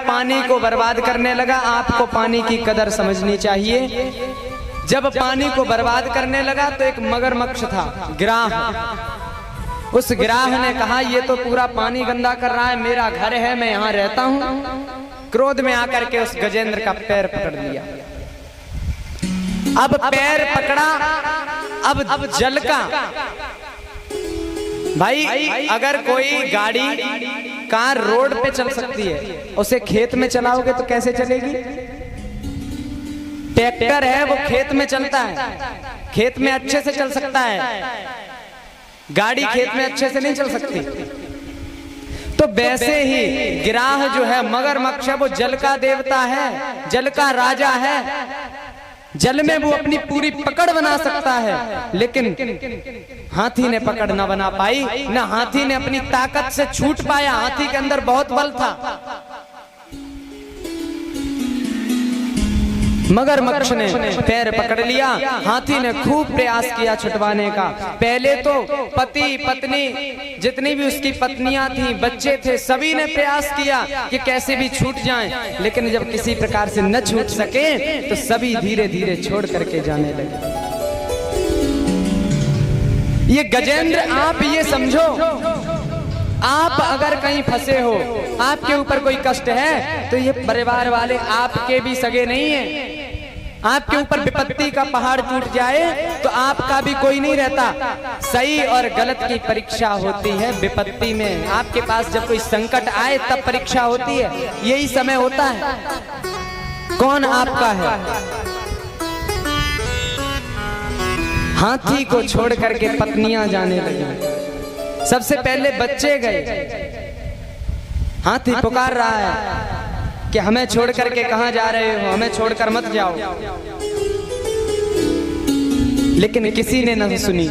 पानी को बर्बाद करने लगा। आपको पानी की कदर समझनी चाहिए। जब पानी को बर्बाद करने लगा तो एक मगरमच्छ था, गिराह। उस गिराह ने कहा ये तो पूरा पानी गंदा कर रहा है, मेरा घर है, मैं यहाँ रहता हूँ। क्रोध में आकर के उस गजेंद्र का पैर पकड़ लिया। अब पैर पकड़ा, अब जल का भाई, अगर कोई गाड़ी कार रोड पे चल सकती है, उसे खेत में चलाओगे तो कैसे चलेगी? ट्रैक्टर है वो खेत में चलता है, खेत में अच्छे से चल सकता है, गाड़ी खेत में अच्छे से नहीं चल सकती। तो वैसे ही गिराह जो है, मगरमच्छ, वो जल का देवता है, जल का राजा है। जल में वो अपनी पूरी पकड़ बना सकता है, लेकिन हाथी ने पकड़ न बना पाई, न हाथी ने अपनी ताकत से छूट पाया। हाथी के अंदर बहुत बल था। मगरमच्छ ने पैर पकड़ लिया। हाथी ने खूब प्रयास किया छुटवाने का। पहले तो पति पत्नी, जितनी भी उसकी पत्नियां थी, बच्चे थे, सभी ने प्रयास किया कि कैसे भी छूट जाएं, लेकिन जब किसी प्रकार से न छूट सके तो सभी धीरे धीरे छोड़ करके जाने लगे। ये गजेंद्र, आप ये समझो, आप अगर कहीं फंसे हो, आपके ऊपर कोई कष्ट है, तो ये परिवार वाले आपके भी सगे नहीं है। आपके ऊपर विपत्ति का पहाड़ टूट जाए तो आपका भी कोई नहीं रहता। सही और गलत की परीक्षा होती है विपत्ति में। आपके पास जब कोई संकट आए तब परीक्षा होती है, यही समय होता है। कौन आपका है? हाथी को छोड़ करके पत्नियां जाने लगी। सबसे पहले बच्चे गए। हाथी पुकार रहा है कि हमें छोड़ करके कहां जा रहे हो, हमें छोड़कर मत जाओ। लेकिन किसी ने न सुनी।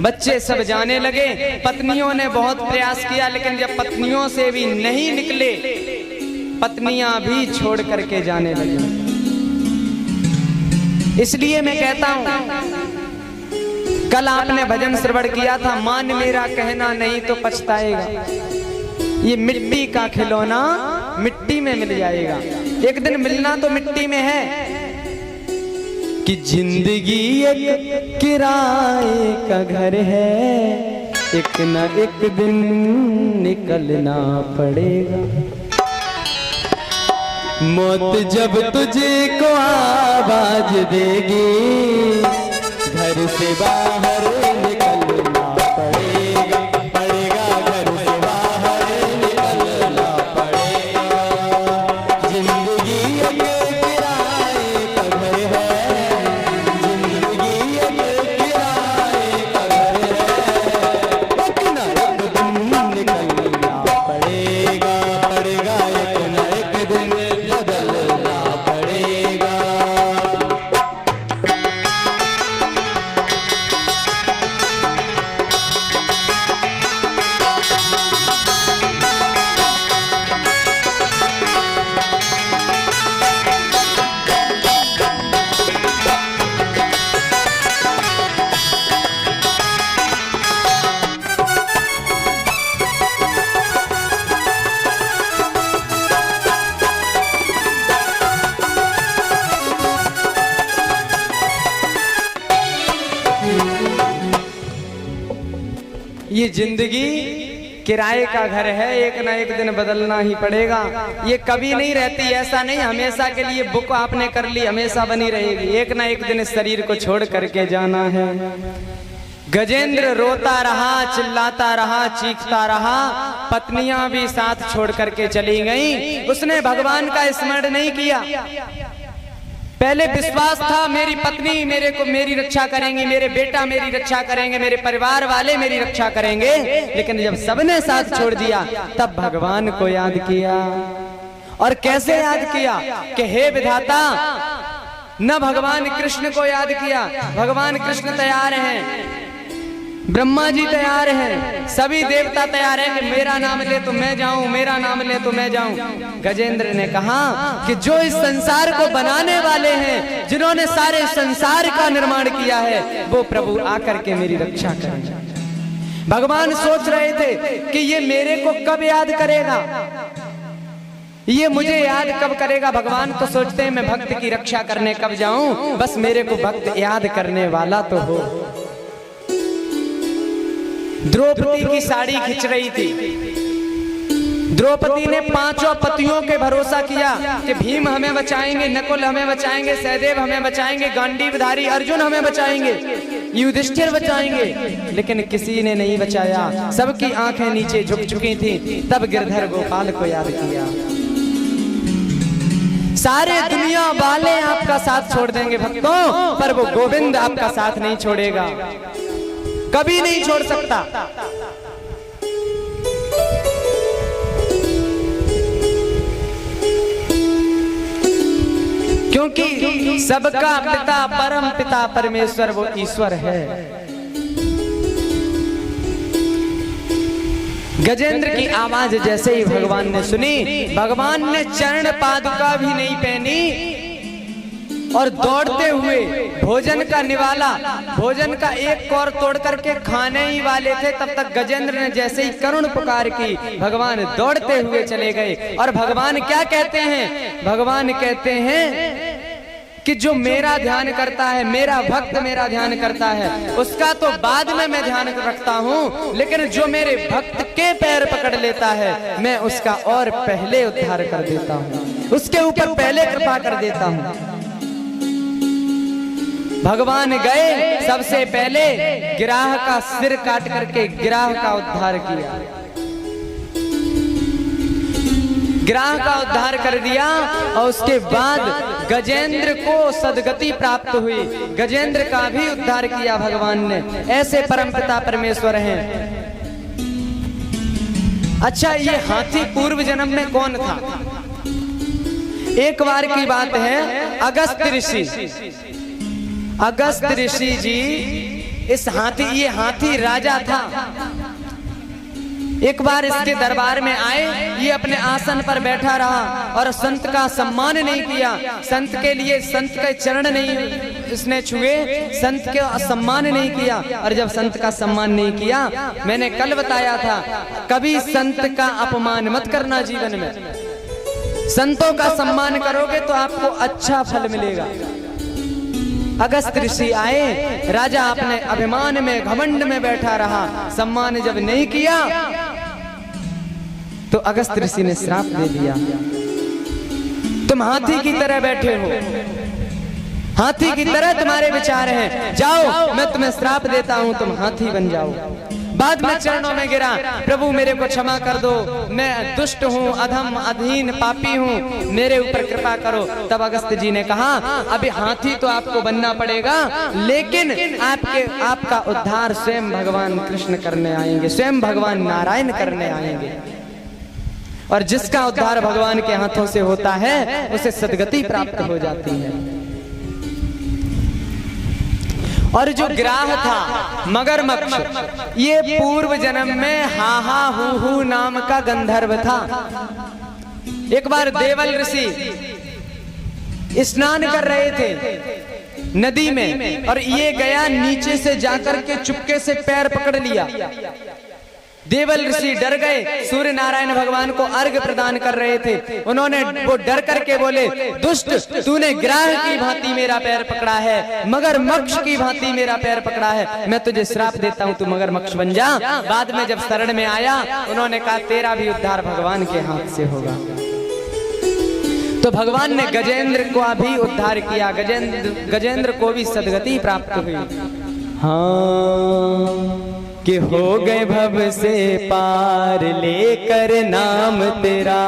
बच्चे सब जाने लगे। पत्नियों ने बहुत प्रयास किया, लेकिन जब पत्नियों से भी नहीं निकले, पत्नियां भी छोड़ करके जाने लगी। इसलिए मैं कहता हूं, कल आपने भजन श्रवण किया था, मान मेरा कहना नहीं तो पछताएगा। ये मिट्टी का खिलौना मिट्टी में मिल जाएगा, एक दिन मिलना तो मिट्टी में है। कि जिंदगी एक किराए का घर है, एक न एक दिन निकलना पड़ेगा। मौत जब तुझे को आवाज देगी, घर से बाहर निकलना पड़ेगा, पड़ेगा घर से बाहर निकलना पड़ेगा। जिंदगी एक किराए का घर है, जिंदगी एक किराए का घर है, एक न एक दिन निकलना पड़ेगा, पड़ेगा एक न एक दिन बदलना पड़ेगा। ये जिंदगी किराए का घर है, एक ना एक दिन बदलना ही पड़ेगा। ये कभी नहीं रहती, ऐसा नहीं हमेशा के लिए बुक आपने कर ली हमेशा बनी रहेगी। एक ना एक दिन इस शरीर को छोड़ करके जाना है। गजेंद्र रोता रहा, चिल्लाता रहा, चीखता रहा। पत्नियां भी साथ छोड़ करके चली गईं। उसने भगवान का स्मरण नहीं किया। पहले विश्वास था मेरी पत्नी मेरी रक्षा करेंगी, मेरे बेटा मेरी रक्षा करेंगे, मेरे परिवार वाले मेरी रक्षा करेंगे। लेकिन जब सबने साथ छोड़ दिया तब भगवान को याद किया। और कैसे याद किया कि हे विधाता, न भगवान कृष्ण को याद किया। भगवान कृष्ण तैयार हैं, ब्रह्मा जी तैयार हैं, सभी देवता तैयार हैं कि मेरा नाम ले तो मैं जाऊं, मेरा नाम ले तो मैं जाऊं। गजेंद्र ने कहा कि जो इस संसार को बनाने वाले हैं, जिन्होंने सारे संसार का निर्माण किया है, वो प्रभु आकर के मेरी रक्षा करें। भगवान सोच रहे थे कि ये मेरे को कब याद करेगा। ये मुझे याद कब करेगा भगवान, तो सोचते हैं मैं भक्त की रक्षा करने कब जाऊं, बस मेरे को भक्त याद करने वाला तो हो। द्रौपदी की साड़ी खिंच रही थी। द्रौपदी ने पांचों पतियों के भरोसा किया कि भीम हमें बचाएंगे, नकुल हमें बचाएंगे, सहदेव हमें बचाएंगे, गांडीवधारी अर्जुन हमें बचाएंगे, युधिष्ठिर बचाएंगे, लेकिन किसी ने नहीं बचाया। सबकी आंखें नीचे झुक चुकी थी। तब गिरधर गोपाल को याद किया। सारे दुनिया वाले आपका साथ छोड़ देंगे भक्तों, पर वो गोविंद आपका साथ नहीं छोड़ेगा, कभी नहीं छोड़ सकता। क्योंकि सबका पिता परम पिता परमेश्वर वो ईश्वर है। गजेंद्र की आवाज जैसे ही भगवान ने सुनी, भगवान ने चरण पादुका भी नहीं पहनी और दौड़ते हुए भोजन का निवाला, भोजन का एक कौर तोड़ करके खाने ही वाले थे। तब तक गजेंद्र ने जैसे ही करुण पुकार की, भगवान दौड़ते हुए चले गए। और भगवान क्या कहते हैं? भगवान कहते हैं कि जो मेरा ध्यान करता है, मेरा भक्त मेरा ध्यान करता है, उसका तो बाद में मैं ध्यान रखता हूँ, लेकिन जो मेरे भक्त के पैर पकड़ लेता है, मैं उसका और पहले उद्धार कर देता हूँ, उसके ऊपर पहले कृपा कर देता हूँ। भगवान गए, सबसे पहले गिराह का सिर काट करके गिराह का उद्धार किया, गिराह का उद्धार कर दिया। और उसके बाद गजेंद्र को सदगति प्राप्त हुई, गजेंद्र का भी उद्धार किया भगवान ने। ऐसे परमपिता परमेश्वर हैं। अच्छा, ये हाथी पूर्व जन्म में कौन था? एक बार की बात है, अगस्त ऋषि, अगस्त ऋषि जी इस हाथी, ये हाथी राजा था। एक बार इसके दरबार में आए, ये अपने आसन पर बैठा रहा और संत का सम्मान नहीं किया, संत के लिए संत के चरण नहीं इसने छुए, संत का सम्मान नहीं किया। और जब संत का सम्मान नहीं किया, मैंने कल बताया था, कभी संत का अपमान मत करना जीवन में। संतों का सम्मान करोगे तो आपको अच्छा फल मिलेगा। अगस्त ऋषि आए, राजा अपने अभिमान में घमंड में बैठा रहा, सम्मान जब नहीं किया तो अगस्त ऋषि ने श्राप दे दिया, तुम हाथी की तरह बैठे हो, हाथी की तरह तुम्हारे विचार हैं, जाओ मैं तुम्हें श्राप देता हूं, तुम हाथी बन जाओ। बाद में चरणों में गिरा, प्रभु मेरे को क्षमा कर दो, मैं दुष्ट हूँ, अधम अधीन पापी हूँ, मेरे ऊपर कृपा करो। तब अगस्त जी ने कहा, अभी हाथी तो आपको बनना पड़ेगा, लेकिन आपका उद्धार स्वयं भगवान कृष्ण करने आएंगे, स्वयं भगवान नारायण करने आएंगे। और जिसका उद्धार भगवान के हाथों से होता है, उसे सद्गति प्राप्त हो जाती है। और जो गिराह था मगरमच्छ, ये पूर्व जन्म में हाहा हू नाम का गंधर्व था। एक बार देवल ऋषि स्नान कर रहे थे नदी में, और ये गया नीचे से जाकर के चुपके से पैर पकड़ लिया। देवल ऋषि डर गए, सूर्य नारायण भगवान को अर्घ्य प्रदान कर रहे थे, उन्होंने वो डर करके बोले, दुष्ट तूने गिराह की भांति मेरा पैर पकड़ा है, मगरमच्छ की भांति मेरा पैर पकड़ा है, मैं तुझे श्राप देता हूं, तू मगरमच्छ बन जा। बाद में जब शरण में आया, उन्होंने कहा तेरा भी उद्धार भगवान के हाथ से होगा। तो भगवान ने गजेंद्र को भी उद्धार किया, गजेंद्र को भी सद्गति प्राप्त हुई। हाँ कि हो गए भव से पार, लेकर नाम तेरा।